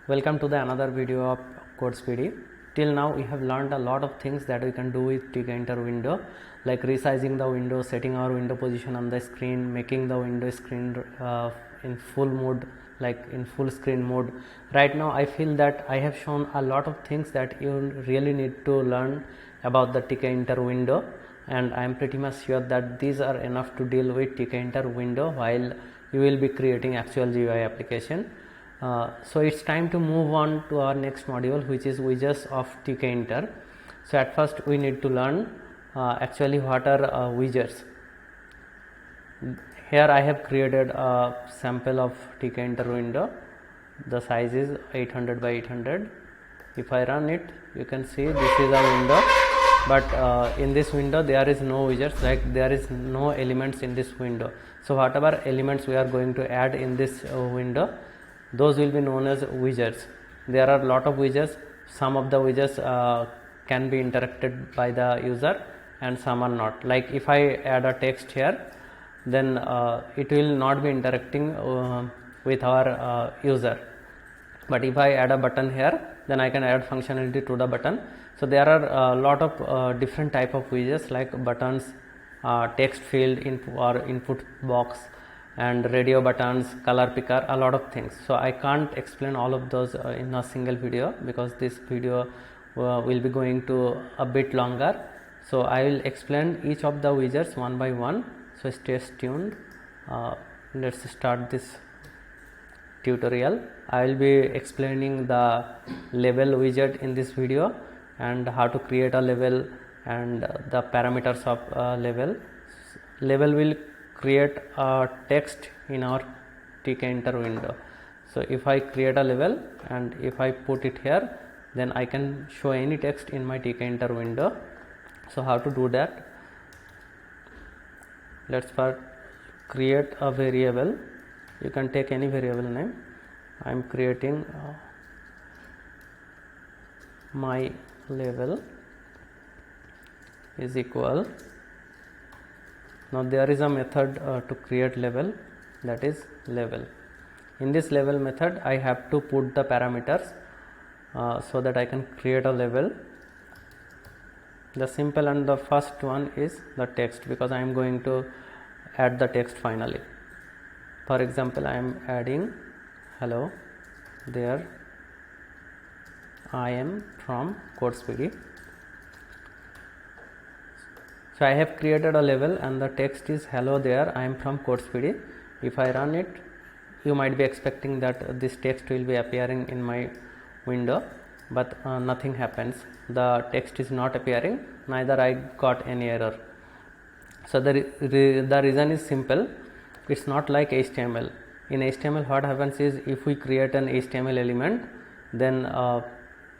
Welcome to the another video of Code Speedy. Till now we have learned a lot of things that we can do with Tkinter window, like resizing the window, setting our window position on the screen, making the window screen in full mode, like in full screen mode. Right now I feel that I have shown a lot of things that you really need to learn about the Tkinter window, and I am pretty much sure that these are enough to deal with Tkinter window while you will be creating actual GUI application. So it's time to move on to our next module, which is widgets of Tkinter. So at first we need to learn actually what are widgets. Here I have created a sample of Tkinter window. The size is 800 by 800. If I run it, you can see this is a window, but in this window there is no widgets, like there is no elements in this window. So whatever elements we are going to add in this window, those will be known as widgets. There are a lot of widgets. Some of the widgets can be interacted by the user and some are not. Like if I add a text here, then it will not be interacting with our user. But if I add a button here, then I can add functionality to the button. So there are a lot of different type of widgets, like buttons, text field or input box, and radio buttons, color picker, a lot of things. So I can't explain all of those in a single video, because this video will be going to a bit longer. So I will explain each of the widgets one by one, so stay tuned. Let's start this tutorial. I will be explaining the Lable widget in this video, and how to create a label and the parameters of Lable. Lable will create a text in our Tkinter window. So if I create a label and if I put it here, then I can show any text in my Tkinter window. So how to do that? Let's first create a variable. You can take any variable name. I am creating my label is equal. Now there is a method to create label, that is label. In this label method I have to put the parameters so that I can create a label. The simple and the first one is the text, because I am going to add the text finally. For example, I am adding hello there, I am from Code Speedy. So I have created a label and the text is hello there, I am from Code Speedy. If I run it, you might be expecting that this text will be appearing in my window, but nothing happens. The text is not appearing, neither I got any error. So the reason is simple. It's not like HTML. In HTML what happens is, if we create an HTML element, then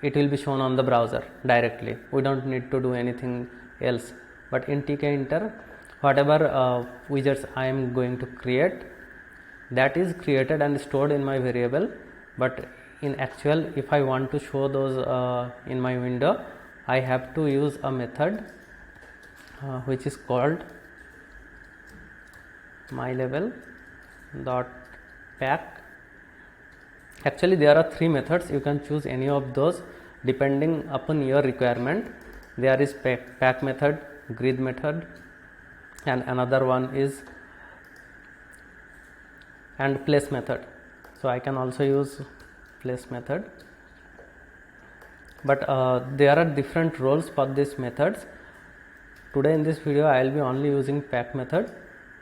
it will be shown on the browser directly. We don't need to do anything else. But in Tkinter, whatever widgets I am going to create, that is created and stored in my variable. But in actual, if I want to show those in my window, I have to use a method which is called myLabel.pack. Actually there are three methods. You can choose any of those depending upon your requirement. There is pack method, grid method, and another one is and place method. So I can also use place method, but there are different roles for these methods. Today in this video I will be only using pack method,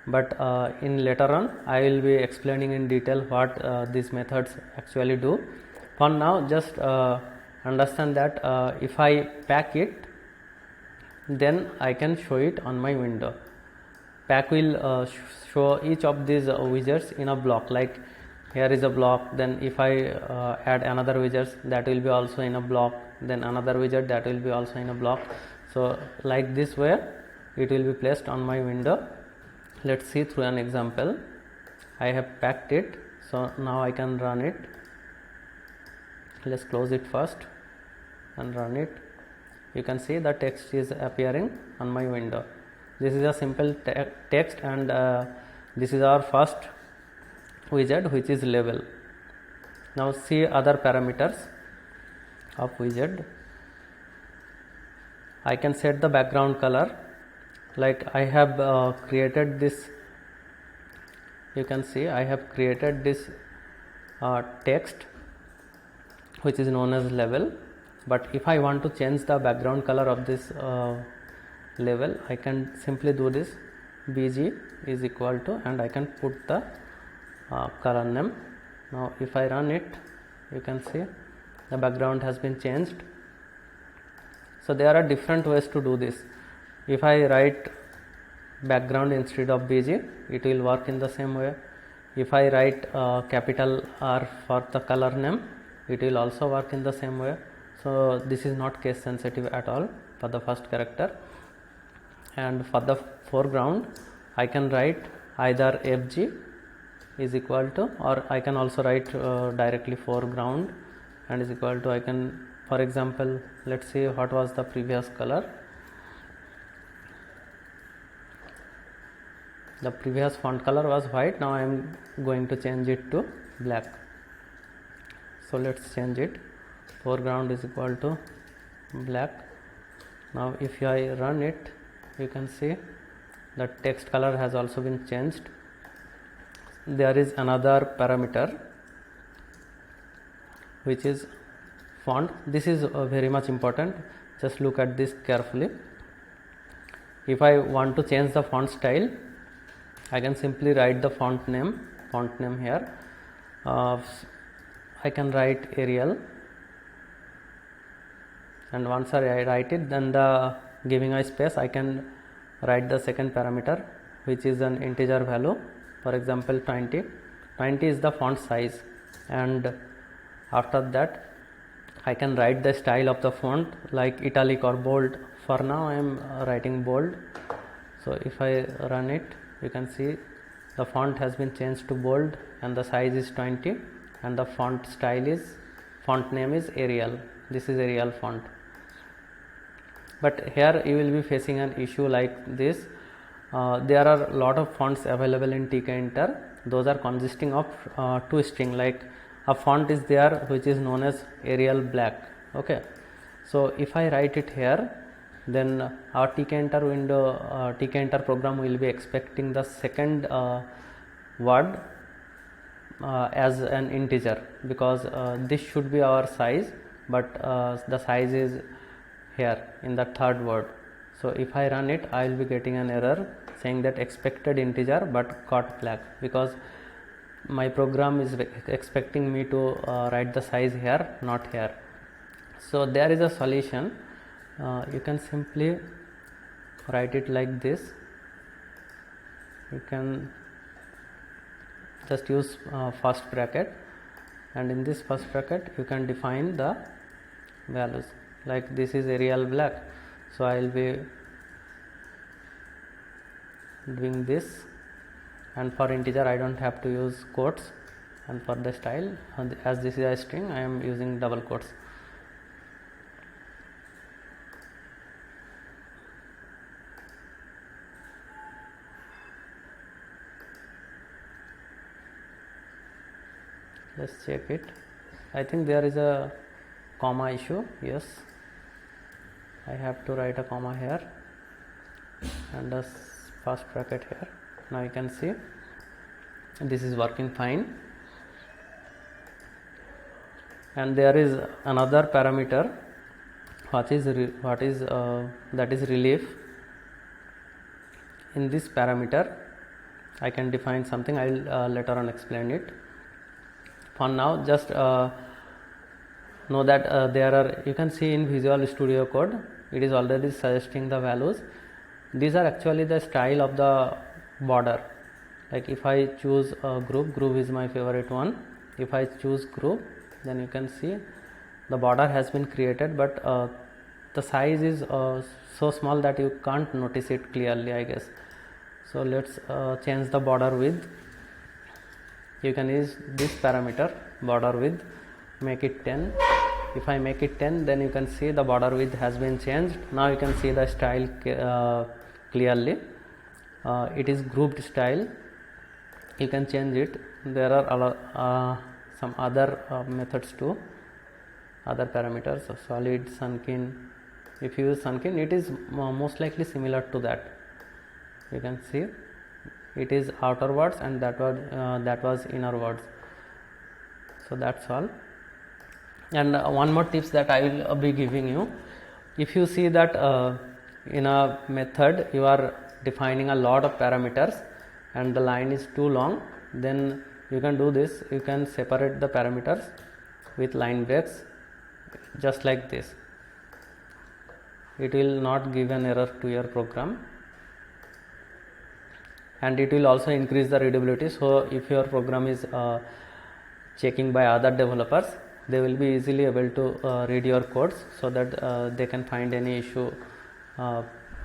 but in later on I will be explaining in detail what these methods actually do. For now, just understand that if I pack it, then I can show it on my window. Pack will show each of these widgets in a block. Like here is a block, then if I add another widget, that will be also in a block, then another widget, that will be also in a block. So like this way it will be placed on my window. Let's see through an example. I have packed it, so now I can run it. Let's close it first and run it. You can see the text is appearing on my window. This is a simple text, and this is our first widget, which is label. Now see other parameters of widget. I can set the background color, like I have created this. You can see I have created this text which is known as label, but if I want to change the background color of this label, I can simply do this bg is equal to, and I can put the color name. Now if I run it, you can see the background has been changed. So there are different ways to do this. If I write background instead of bg, it will work in the same way. If I write capital R for the color name, it will also work in the same way. So this is not case sensitive at all for the first character. And for the foreground, I can write either fg is equal to, or I can also write directly foreground and is equal to, I can, for example, let's see what was the previous color. The previous font color was white. Now I am going to change it to black. So let's change it. Foreground is equal to black. Now if I run it, you can see the text color has also been changed. There is another parameter which is font. This is very much important. Just look at this carefully. If I want to change the font style, I can simply write the font name here. I can write Arial, and once I write it, then the giving a space, I can write the second parameter, which is an integer value, for example 20. 20 is the font size, and after that I can write the style of the font like italic or bold. For now I am writing bold. So if I run it, you can see the font has been changed to bold and the size is 20, and the font style is, font name is Arial. This is Arial font. But here you will be facing an issue like this. There are a lot of fonts available in Tkinter. Those are consisting of two string, like a font is there which is known as Arial black. Okay, so if I write it here, then our Tkinter window, Tkinter program will be expecting the second word as an integer, because this should be our size, but the size is here in the third word. So if I run it, I will be getting an error saying that expected integer but got black, because my program is expecting me to write the size here, not here. So there is a solution. You can simply write it like this. You can just use first bracket, and in this first bracket you can define the values, like this is Arial black. So I will be doing this, and for integer I don't have to use quotes, and for the style, as this is a string, I am using double quotes. Let's check it. I think there is a comma issue. Yes, I have to write a comma here and a first bracket here. Now you can see this is working fine. And there is another parameter that is relief. In this parameter I can define something. I will later on explain it. For now, just know that there are, you can see in Visual Studio Code, it is already suggesting the values. These are actually the style of the border. Like if I choose a group is my favorite one. If I choose group, then you can see the border has been created, but the size is so small that you can't notice it clearly, I guess. So let's change the border width. You can use this parameter, border width, make it 10. If I make it 10, then you can see the border width has been changed. Now you can see the style clearly. It is grouped style. You can change it. There are some other methods too, other parameters. So solid, sunken. If you use sunken, it is most likely similar to that. You can see it is outer words and that was inner words. So that's all. And one more tips that I will be giving you. If you see that in a method you are defining a lot of parameters and the line is too long, then you can do this. You can separate the parameters with line breaks, just like this. It will not give an error to your program, and it will also increase the readability. So if your program is checking by other developers, they will be easily able to read your codes, so that they can find any issue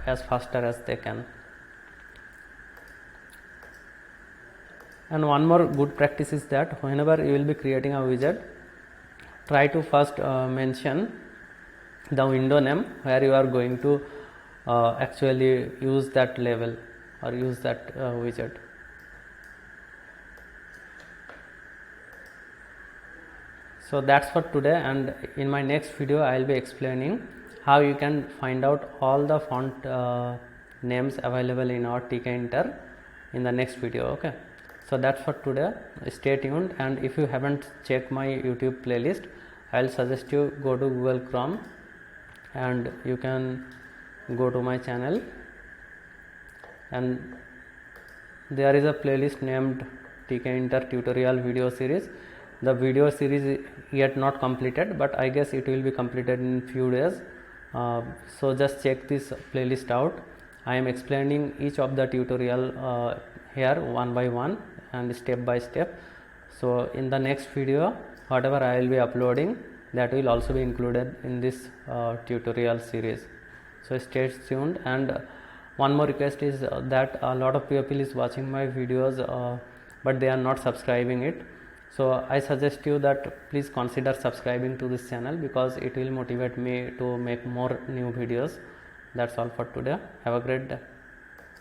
as faster as they can. And one more good practice is that whenever you will be creating a widget, try to first mention the window name where you are going to actually use that label or use that widget. So that's for today, and in my next video I will be explaining how you can find out all the font names available in our Tkinter in the next video. Okay, so that's for today. Stay tuned, and if you haven't checked my YouTube playlist, I will suggest you go to Google Chrome and you can go to my channel, and there is a playlist named Tkinter tutorial video series. The video series is yet not completed, but I guess it will be completed in few days. So just check this playlist out. I am explaining each of the tutorial here one by one and step by step. So in the next video, whatever I will be uploading, that will also be included in this tutorial series. So stay tuned. And one more request is that a lot of people is watching my videos but they are not subscribing it. So I suggest you that please consider subscribing to this channel, because it will motivate me to make more new videos. That's all for today. Have a great day.